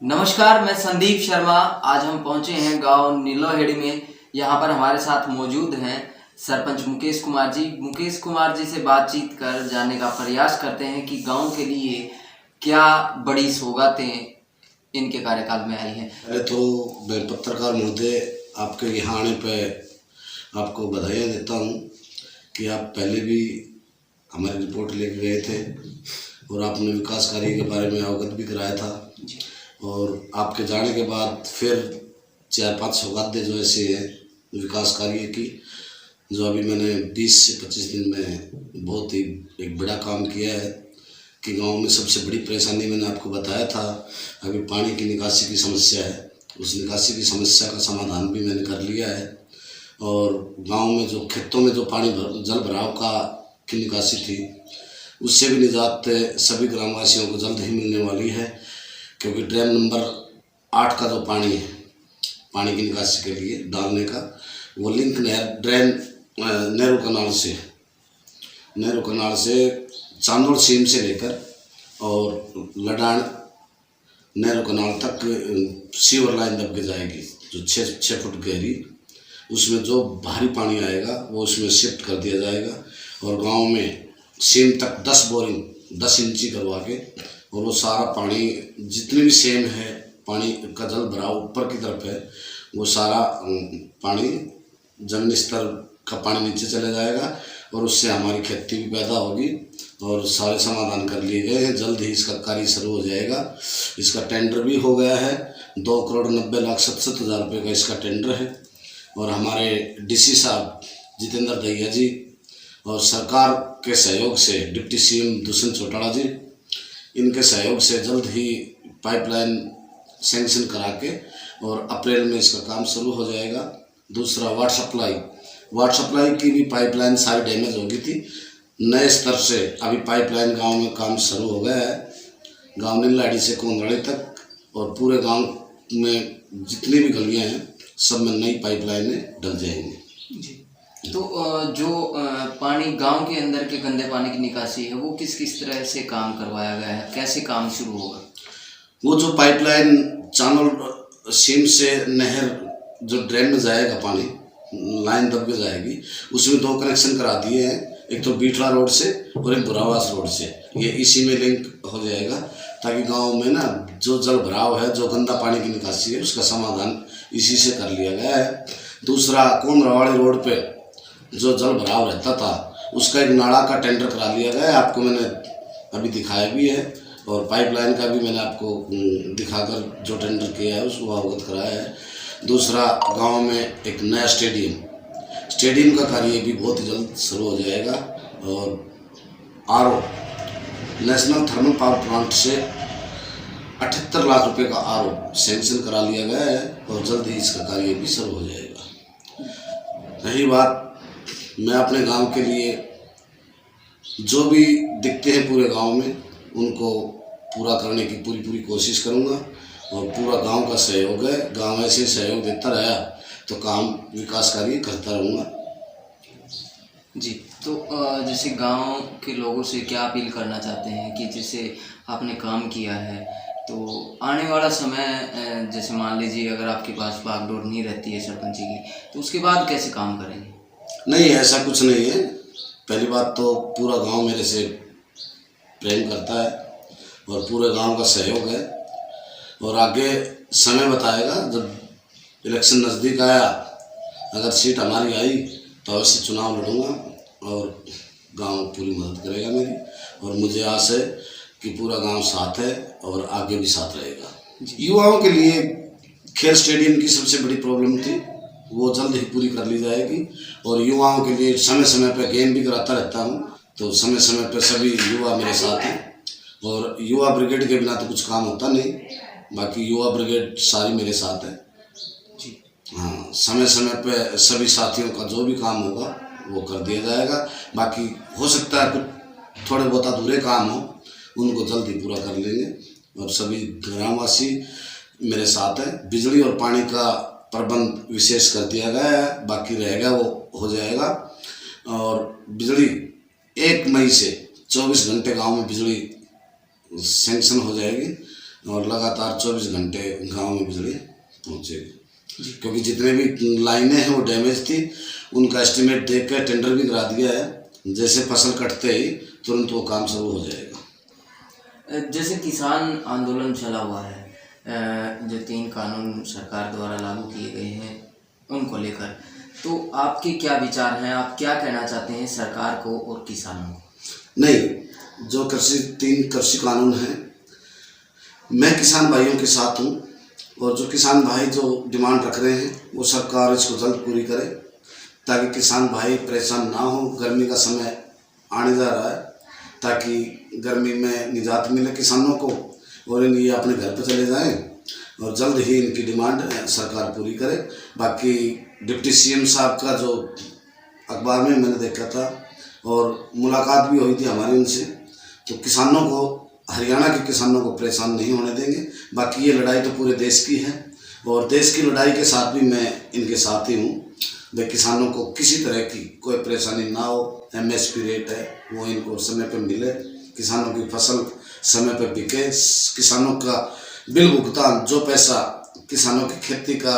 नमस्कार, मैं संदीप शर्मा। आज हम पहुंचे हैं गांव नीलोहेड़ी में। यहां पर हमारे साथ मौजूद हैं सरपंच मुकेश कुमार जी। मुकेश कुमार जी से बातचीत कर जानने का प्रयास करते हैं कि गांव के लिए क्या बड़ी सौगातें इनके कार्यकाल में आई हैं। पहले तो मैं पत्रकार महोदय आपके यहाँ आने पे आपको बधाइयाँ देता हूँ कि आप पहले भी हमारी रिपोर्ट लेके गए थे और आपने विकास कार्य के बारे में अवगत भी कराया था। और आपके जाने के बाद फिर 4-5 सौगातें जो ऐसे हैं विकास कार्य की, जो अभी मैंने 20 से 25 दिन में बहुत ही एक बड़ा काम किया है कि गांव में सबसे बड़ी परेशानी मैंने आपको बताया था, अभी पानी की निकासी की समस्या है। उस निकासी की समस्या का समाधान भी मैंने कर लिया है। और गांव में जो खेतों में जो पानी जल भराव की निकासी थी, उससे भी निजात सभी ग्रामवासियों को जल्द ही मिलने वाली है, क्योंकि ड्रेन नंबर 8 का जो पानी है पानी की निकासी के लिए डालने का, वो लिंक नेहरू कनाल से चांदोड़ सीम से लेकर और लडान नेहरू कनाल तक सीवर लाइन दब के जाएगी, जो 6 फुट गहरी। उसमें जो भारी पानी आएगा वो उसमें शिफ्ट कर दिया जाएगा और गांव में सीम तक 10 बोरिंग 10 इंची करवा के, और वो सारा पानी जितने भी सेम है पानी का जल भराव ऊपर की तरफ है, वो सारा पानी जमीन स्तर का पानी नीचे चला जाएगा और उससे हमारी खेती भी पैदा होगी। और सारे समाधान कर लिए गए हैं, जल्द ही इसका कार्य शुरू हो जाएगा। इसका टेंडर भी हो गया है, 2,90,67,000 रुपये का इसका टेंडर है। और हमारे डीसी साहब जितेंद्र दहिया जी और सरकार के सहयोग से डिप्टी सीएम दुष्यंत चौटाला जी, इनके सहयोग से जल्द ही पाइपलाइन सैंक्शन करा के और अप्रैल में इसका काम शुरू हो जाएगा। दूसरा वाटर सप्लाई की भी पाइपलाइन सारी डैमेज हो गई थी, नए स्तर से अभी पाइपलाइन गांव में काम शुरू हो गया है, गांव नीलाड़ी से कोंदड़ी तक, और पूरे गांव में जितनी भी गलियां हैं सब में नई पाइपलाइनें डल जाएंगी जी। तो जो पानी गांव के अंदर के गंदे पानी की निकासी है, वो किस किस तरह से काम करवाया गया है, कैसे काम शुरू होगा? वो जो पाइपलाइन चांदोड़ सीम से नहर जो ड्रेन में जाएगा पानी, लाइन दब के जाएगी, उसमें 2 कनेक्शन करा दिए हैं, एक तो बीठला रोड से और एक बुरावास रोड से। ये इसी में लिंक हो जाएगा ताकि गांव में ना जो जल भराव है, जो गंदा पानी की निकासी है, उसका समाधान इसी से कर लिया गया है। दूसरा, कोंदरावाड़ी रोड पे जो जल भराव रहता था, उसका एक नाला का टेंडर करा लिया गया है, आपको मैंने अभी दिखाया भी है। और पाइपलाइन का भी मैंने आपको दिखाकर जो टेंडर किया है उसको अवगत कराया है। दूसरा, गांव में एक नया स्टेडियम का कार्य भी बहुत जल्द शुरू हो जाएगा। और RO national thermal power plant से 78 लाख रुपए का आरओ सैंक्शन करा लिया गया है और जल्द ही इसका कार्य भी शुरू हो जाएगा। रही बात, मैं अपने गांव के लिए जो भी दिखते हैं पूरे गांव में, उनको पूरा करने की पूरी कोशिश करूंगा। और पूरा गांव का सहयोग है, गांव ऐसे सहयोग देता रहा तो काम विकास कार्य करता रहूँगा जी। तो जैसे गांव के लोगों से क्या अपील करना चाहते हैं कि जैसे आपने काम किया है, तो आने वाला समय जैसे मान लीजिए अगर आपके पास बागडोर नहीं रहती है सरपंची की, तो उसके बाद कैसे काम करेंगे? नहीं, ऐसा कुछ नहीं है। पहली बात तो पूरा गांव मेरे से प्रेम करता है और पूरे गांव का सहयोग है। और आगे समय बताएगा, जब इलेक्शन नज़दीक आया, अगर सीट हमारी आई तो अवश्य चुनाव लड़ूंगा और गांव पूरी मदद करेगा मेरी। और मुझे आस है कि पूरा गांव साथ है और आगे भी साथ रहेगा। युवाओं के लिए खेल स्टेडियम की सबसे बड़ी प्रॉब्लम थी, वो जल्द ही पूरी कर ली जाएगी। और युवाओं के लिए समय समय पर गेम भी कराता रहता हूँ, तो समय समय पर सभी युवा मेरे साथ हैं। और युवा ब्रिगेड के बिना तो कुछ काम होता नहीं, बाकी युवा ब्रिगेड सारी मेरे साथ है जी। हाँ, समय समय पे सभी साथियों का जो भी काम होगा वो कर दिया जाएगा। बाकी हो सकता है कुछ थोड़े बहुत अधूरे काम हो, उनको जल्दी पूरा कर लेंगे। और सभी ग्रामवासी मेरे साथ हैं। बिजली और पानी का प्रबंध विशेष कर दिया गया है, बाकी रहेगा वो हो जाएगा। और बिजली 1 मई से 24 घंटे गांव में बिजली सैंक्शन हो जाएगी। और लगातार 24 घंटे गांव में बिजली पहुंचेगी। क्योंकि जितने भी लाइनें हैं वो डैमेज थी, उनका एस्टिमेट देख कर टेंडर भी करा दिया है। जैसे फसल कटते ही तुरंत वो काम शुरू हो जाएगा। जैसे किसान आंदोलन चला हुआ है, जो 3 कानून सरकार द्वारा लागू किए गए हैं उनको लेकर, तो आपके क्या विचार हैं? आप क्या कहना चाहते हैं सरकार को और किसानों को? नहीं, जो 3 कृषि कानून हैं, मैं किसान भाइयों के साथ हूँ। और जो किसान भाई जो डिमांड रख रहे हैं वो सरकार इसको जल्द पूरी करे, ताकि किसान भाई परेशान ना हो। गर्मी का समय आने जा रहा है, ताकि गर्मी में निजात मिले किसानों को और ये अपने घर पर चले जाएं। और जल्द ही इनकी डिमांड सरकार पूरी करे। बाकी डिप्टी सीएम साहब का जो अखबार में मैंने देखा था और मुलाकात भी हुई थी हमारी उनसे, तो किसानों को, हरियाणा के किसानों को परेशान नहीं होने देंगे। बाकी ये लड़ाई तो पूरे देश की है और देश की लड़ाई के साथ भी मैं इनके साथ ही हूँ। भाई किसानों को किसी तरह की कोई परेशानी ना हो। MSP रेट है वो इनको समय पर मिले, किसानों की फसल समय पर बिके, किसानों का बिल भुगतान, जो पैसा किसानों की खेती का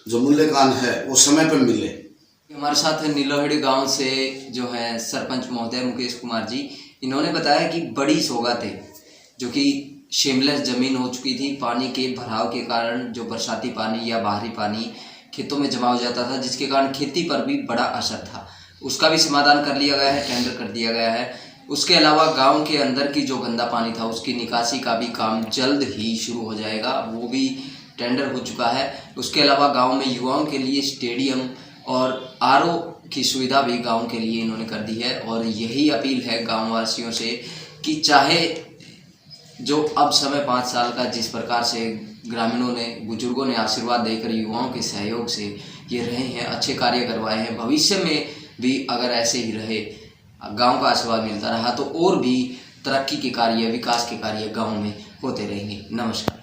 जो मूल्यांकन है वो समय पर मिले। हमारे साथ है नीलोहेड़ी गांव से जो है सरपंच महोदय मुकेश कुमार जी। इन्होंने बताया कि बड़ी सौगात है, जो कि शिमलेस ज़मीन हो चुकी थी पानी के भराव के कारण। जो बरसाती पानी या बाहरी पानी खेतों में जमा हो जाता था, जिसके कारण खेती पर भी बड़ा असर था, उसका भी समाधान कर लिया गया है, टेंडर कर दिया गया है। उसके अलावा गांव के अंदर की जो गंदा पानी था उसकी निकासी का भी काम जल्द ही शुरू हो जाएगा, वो भी टेंडर हो चुका है। उसके अलावा गांव में युवाओं के लिए स्टेडियम और RO की सुविधा भी गांव के लिए इन्होंने कर दी है। और यही अपील है गांव वासियों से कि चाहे जो अब समय 5 साल का जिस प्रकार से ग्रामीणों ने, बुजुर्गों ने आशीर्वाद देकर युवाओं के सहयोग से ये रहे हैं, अच्छे कार्य करवाए हैं, भविष्य में भी अगर ऐसे ही रहे, गांव का आशीर्वाद मिलता रहा, तो और भी तरक्की के कार्य, विकास के कार्य गांव में होते रहेंगे। नमस्कार।